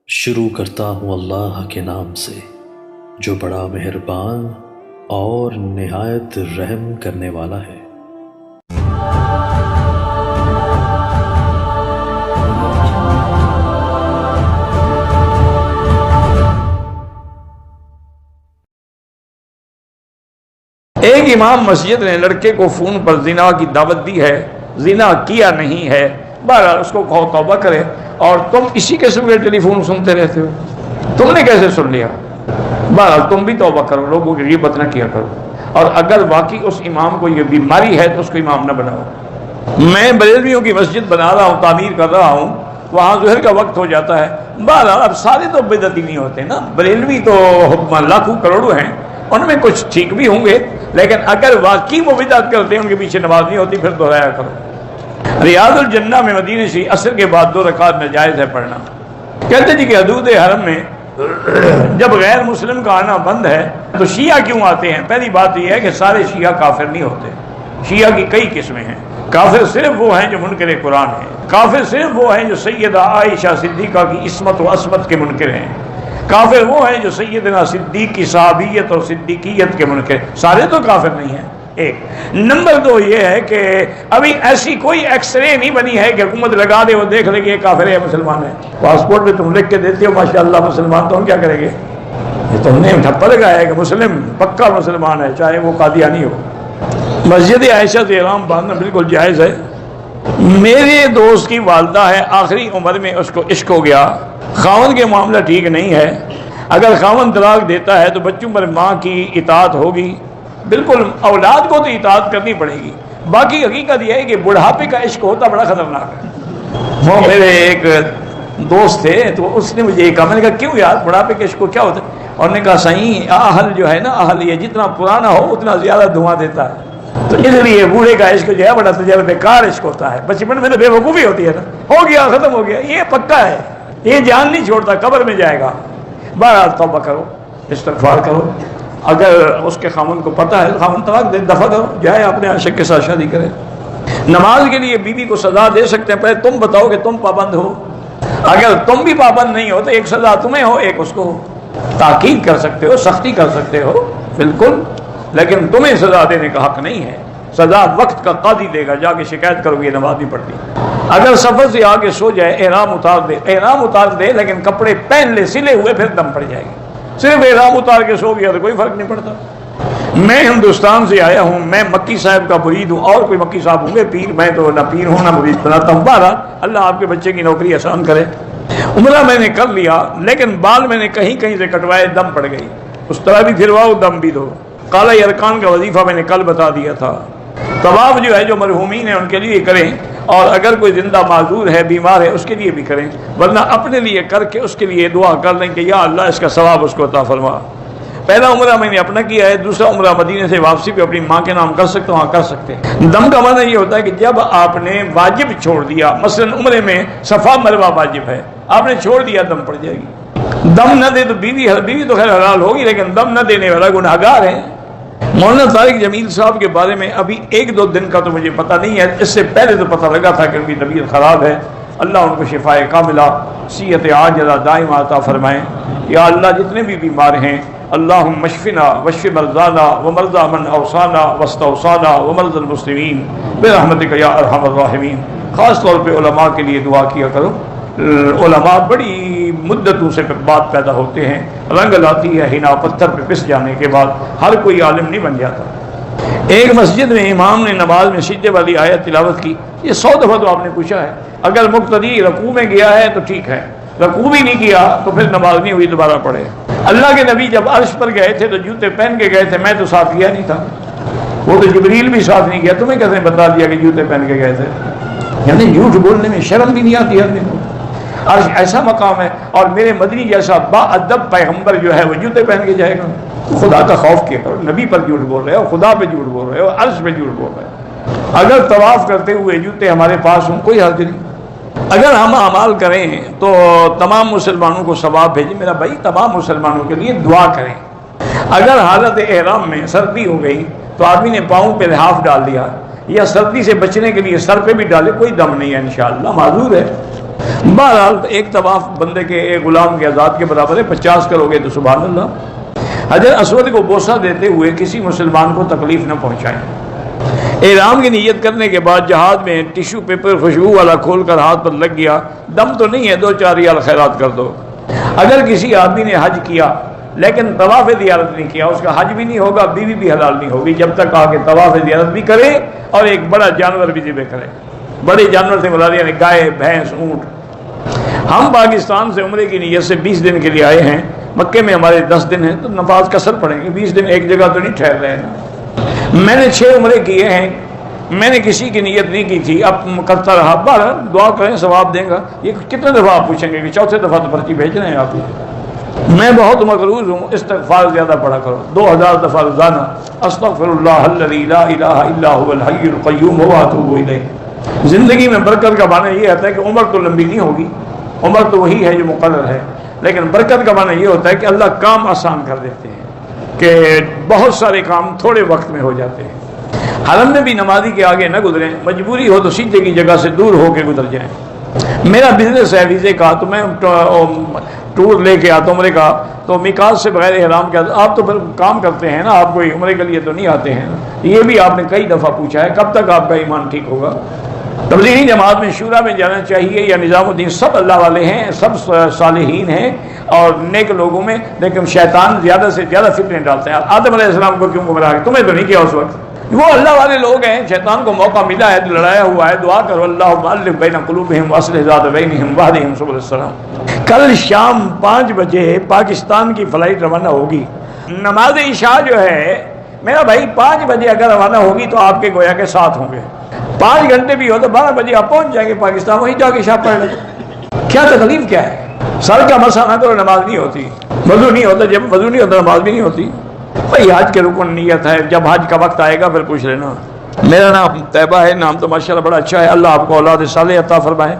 شروع کرتا ہوں اللہ کے نام سے جو بڑا مہربان اور نہایت رحم کرنے والا ہے۔ ایک امام مسجد نے لڑکے کو فون پر زنا کی دعوت دی ہے، زنا کیا نہیں ہے، بہرحال اس کو کہو توبہ کرے، اور تم اسی قسم کے ٹیلی فون سنتے رہتے ہو، تم نے کیسے سن لیا؟ بہرحال تم بھی توبہ کرو، لوگوں کی غیبت نہ کیا کرو، اور اگر واقعی اس امام کو یہ بیماری ہے تو اس کو امام نہ بناؤ۔ میں بریلویوں کی مسجد بنا رہا ہوں، تعمیر کر رہا ہوں، وہاں ظہر کا وقت ہو جاتا ہے۔ بہرحال اب سارے تو بدعتی نہیں ہوتے نا، بریلوی تو لاکھوں کروڑوں ہیں، ان میں کچھ ٹھیک بھی ہوں گے، لیکن اگر واقعی وہ بدعت کرتے ہیں ان کے پیچھے نماز نہیں ہوتی، پھر دہرایا کرو۔ ریاض الجنہ میں مدینہ سے عصر کے بعد 2 رکعت ناجائز ہے پڑھنا۔ کہتے جی کہ حدود حرم میں جب غیر مسلم کا آنا بند ہے تو شیعہ کیوں آتے ہیں؟ پہلی بات یہ ہے کہ سارے شیعہ کافر نہیں ہوتے، شیعہ کی کئی قسمیں ہیں۔ کافر صرف وہ ہیں جو منکر قرآن ہیں، کافر صرف وہ ہیں جو سیدہ عائشہ صدیقہ کی عصمت و عصمت کے منکر ہیں، کافر وہ ہیں جو سیدنا صدیق کی صحابیت اور صدیقیت کے منکر، سارے تو کافر نہیں ہیں۔ ایک نمبر 2 یہ ہے کہ ابھی ایسی کوئی ایکس رے نہیں بنی ہے کہ حکومت لگا دے وہ دیکھ لے کہ یہ کافر ہے مسلمان ہے۔ پاسپورٹ میں تم لکھ کے دیتے ہو ماشاءاللہ مسلمان، تو ہم کیا کریں گے؟ یہ تم نے ٹھپا لگایا ہے کہ مسلم پکا مسلمان ہے، چاہے وہ قادیانی ہو۔ مسجد عائشہ سے احرام باندھنا بالکل جائز ہے۔ میرے دوست کی والدہ ہے، آخری عمر میں اس کو عشق ہو گیا، خاوند کے معاملہ ٹھیک نہیں ہے، اگر خاوند طلاق دیتا ہے تو بچوں پر ماں کی اطاعت ہوگی؟ بالکل، اولاد کو تو اطاعت کرنی پڑے گی۔ باقی حقیقت یہ ہے کہ بڑھاپے کا عشق ہوتا بڑا خطرناک ہے۔ وہ میرے ایک دوست تھے تو اس نے مجھے یہ کہا، میں نے کہا کیوں یار بڑھاپے کے عشق کو کیا ہوتا ہے؟ اور نے کہا صحیح اہل جو ہے نا، اہل یہ جتنا پرانا ہو اتنا زیادہ دھواں دیتا ہے، تو اس لیے بوڑھے کا عشق جو ہے بڑا تجربہ کار عشق ہوتا ہے۔ بچپن میں تو بے وقوفی ہوتی ہے نا، ہو گیا ختم ہو گیا، یہ پکا ہے، یہ جان نہیں چھوڑتا، قبر میں جائے گا۔ بہرحال توبہ کرو، استغفار کرو، اگر اس کے خاوند کو پتہ ہے تو خاوند طلاق دے، دفع کرو، جائے اپنے عاشق کے ساتھ شادی کرے۔ نماز کے لیے بیوی کو سزا دے سکتے ہیں، پہلے تم بتاؤ کہ تم پابند ہو، اگر تم بھی پابند نہیں ہو تو ایک سزا تمہیں ہو ایک اس کو ہو۔ تاکید کر سکتے ہو، سختی کر سکتے ہو بالکل، لیکن تمہیں سزا دینے کا حق نہیں ہے۔ سزا وقت کا قاضی دے گا، جا کے شکایت کرو گے نماز نہیں پڑھتی۔ اگر سفر سے آگے سو جائے، احرام اتار دے لیکن کپڑے پہن لے سلے ہوئے، پھر دم پڑ جائے گی۔ صرف احرام اتار کے سو گیا تو کوئی فرق نہیں پڑتا۔ میں ہندوستان سے آیا ہوں، میں مکی صاحب کا مرید ہوں، اور کوئی مکی صاحب ہوں گے پیر، میں تو نہ پیر ہوں نہ مرید بناتا ہوں۔ بہرحال اللہ آپ کے بچے کی نوکری آسان کرے۔ عمرہ میں نے کر لیا لیکن بال میں نے کہیں سے کٹوائے، دم پڑ گئی، اس طرح بھی پھرواؤ، دم بھی دو۔ قالا ارکان کا وظیفہ میں نے کل بتا دیا تھا۔ طواف جو ہے جو مرحومین ہیں ان کے لیے کریں، اور اگر کوئی زندہ معذور ہے، بیمار ہے، اس کے لیے بھی کریں، ورنہ اپنے لیے کر کے اس کے لیے دعا کر لیں کہ یا اللہ اس کا ثواب اس کو عطا فرما۔ پہلا عمرہ میں نے اپنا کیا ہے، دوسرا عمرہ مدینے سے واپسی پہ اپنی ماں کے نام کر سکتا ہوں؟ ہاں کر سکتے ہیں۔ دم کا معنی یہ ہوتا ہے کہ جب آپ نے واجب چھوڑ دیا، مثلا عمرے میں صفا مروہ واجب ہے، آپ نے چھوڑ دیا، دم پڑ جائے گی۔ دم نہ دے تو بیوی تو خیر حلال ہوگی، لیکن دم نہ دینے والا گناہگار ہے۔ مولانا طارق جمیل صاحب کے بارے میں ابھی 1-2 دن کا تو مجھے پتہ نہیں ہے، اس سے پہلے تو پتہ لگا تھا کہ ان کی طبیعت خراب ہے۔ اللہ ان کو شفائے کاملہ، صحت عاجلہ دائمہ عطا فرمائیں۔ یا اللہ جتنے بھی بیمار ہیں، اللہم اشفنا واشف مرضانا ومرضى من اوصانا واستوصانا ومرضى المسلمین برحمتک یا ارحم الراحمین۔ خاص طور پہ علماء کے لیے دعا کیا کرو، علماء بڑی مدتوں سے بات پیدا ہوتے ہیں، رنگ لاتی ہے ہنا پتھر پہ پس جانے کے بعد، ہر کوئی عالم نہیں بن جاتا۔ ایک مسجد میں امام نے نماز میں سجدے والی آیت تلاوت کی، یہ 100 دفعہ تو آپ نے پوچھا ہے، اگر مقتدی رکوع میں گیا ہے تو ٹھیک ہے، رکوع بھی نہیں کیا تو پھر نماز نہیں ہوئی، دوبارہ پڑھے۔ اللہ کے نبی جب عرش پر گئے تھے تو جوتے پہن کے گئے تھے، میں تو ساتھ گیا نہیں تھا، وہ تو جبریل بھی ساتھ نہیں گیا، تمہیں کیسے بتا دیا کہ جوتے پہن کے گئے تھے؟ یعنی جھوٹ بولنے میں شرم بھی نہیں آتی آدمی کو۔ عرش ایسا مقام ہے، اور میرے مدنی جیسا با ادب پیغمبر جو ہے وہ جوتے پہن کے جائے گا؟ خدا کا خوف کیا کرو، نبی پر جھوٹ بول رہے ہو، خدا پہ جھوٹ بول رہے ہو، عرش پہ جھوٹ بول رہے ہو۔ اگر طواف کرتے ہوئے جوتے ہمارے پاس ہوں کوئی حرج نہیں، اگر ہم اعمال کریں تو تمام مسلمانوں کو ثواب بھیجیں۔ میرا بھائی تمام مسلمانوں کے لیے دعا کریں۔ اگر حالت احرام میں سردی ہو گئی تو آدمی نے پاؤں پہ لحاف ڈال دیا، یا سردی سے بچنے کے لیے سر پہ بھی ڈالے، کوئی دم نہیں ہے، انشاءاللہ معذور ہے، بہرحال ایک طواف بندے کے ایک غلام کے آزاد کے برابر ہے، 50 کرو گے تو سبحان اللہ۔ حجر اسود کو بوسہ دیتے ہوئے کسی مسلمان کو تکلیف نہ پہنچائیں۔ احرام کی نیت کرنے کے بعد جہاد میں ٹیشو پیپر خوشبو والا کھول کر ہاتھ پر لگ گیا، دم تو نہیں ہے، 2-4 ریال خیرات کر دو۔ اگر کسی آدمی نے حج کیا لیکن طواف زیارت نہیں کیا، اس کا حج بھی نہیں ہوگا، بیوی بھی حلال نہیں ہوگی جب تک آ کے طواف زیارت بھی کرے اور ایک بڑا جانور بھی ذبح کرے۔ بڑے جانور سے مراد یعنی گائے، بھینس، اونٹ۔ ہم پاکستان سے عمرے کی نیت سے 20 دن کے لیے آئے ہیں، مکے میں ہمارے 10 دن ہیں تو نماز قصر پڑیں گے، 20 دن ایک جگہ تو نہیں ٹھہر رہے ہیں۔ میں نے 6 عمرے کیے ہیں، میں نے کسی کی نیت نہیں کی تھی، اب کرتا رہا۔ بہرحال دعا کریں، ثواب دیں گا۔ یہ کتنے دفعہ آپ پوچھیں گے کہ 4تھے دفعہ تو پرچی بھیج رہے ہیں آپ۔ میں بہت مغروض ہوں، استغفار زیادہ پڑھا کرو، 2000 دفعہ روزانہ استغفر اللہ الذی لا الہ الا هو الحی القیوم واتوب الیہ۔ زندگی میں برکت کا معنی یہ ہوتا ہے کہ عمر تو لمبی نہیں ہوگی، عمر تو وہی ہے جو مقرر ہے، لیکن برکت کا معنی یہ ہوتا ہے کہ اللہ کام آسان کر دیتے ہیں، کہ بہت سارے کام تھوڑے وقت میں ہو جاتے ہیں۔ حرم میں بھی نمازی کے آگے نہ گزریں، مجبوری ہو تو سیدھے کی جگہ سے دور ہو کے گزر جائیں۔ میرا بزنس ہے ویزے کا، تو میں ٹور لے کے آتا ہوں عمرے کا، تو میقات سے بغیر احرام کے آپ تو پھر کام کرتے ہیں نا، آپ کوئی عمرے کے لیے تو نہیں آتے ہیں۔ یہ بھی آپ نے کئی دفعہ پوچھا ہے، کب تک آپ کا ایمان ٹھیک ہوگا؟ تبلیغی جماعت میں شورا میں جانا چاہیے یا نظام الدین؟ سب اللہ والے ہیں، سب صالحین ہیں اور نیک لوگوں میں، لیکن شیطان زیادہ سے زیادہ فتنے ڈالتے ہیں۔ آدم علیہ السلام کو کیوں گمراہ کیا؟ تمہیں تو نہیں کیا اس وقت، وہ اللہ والے لوگ ہیں، شیطان کو موقع ملا ہے، لڑایا ہوا ہے۔ دعا کرو اللہم الف بین قلوبہم واصلح ذات بینہم واہدہم سبل السلام۔ کل شام 5 بجے پاکستان کی فلائٹ روانہ ہوگی۔ نماز عشاء جو ہے میرا بھائی 5 بجے اگر روانہ ہوگی تو آپ کے گویا کے ساتھ ہوں گے، 5 گھنٹے بھی ہو تو 12 بجے آپ پہنچ جائیں گے پاکستان، وہیں جا کے عشاء پڑھ لیں۔ کیا تکلیف کیا ہے؟ سر کا مسا نہ کرو، نماز نہیں ہوتی، وضو نہیں ہوتا، جب وضو نہیں ہوتا نماز بھی نہیں ہوتی۔ بھائی حج کے رکن نیت ہے، جب حج کا وقت آئے گا پھر پوچھ لینا۔ میرا نام طیبہ ہے، نام تو ماشاءاللہ بڑا اچھا ہے، اللہ آپ کو اولاد صالح عطا فرمائے۔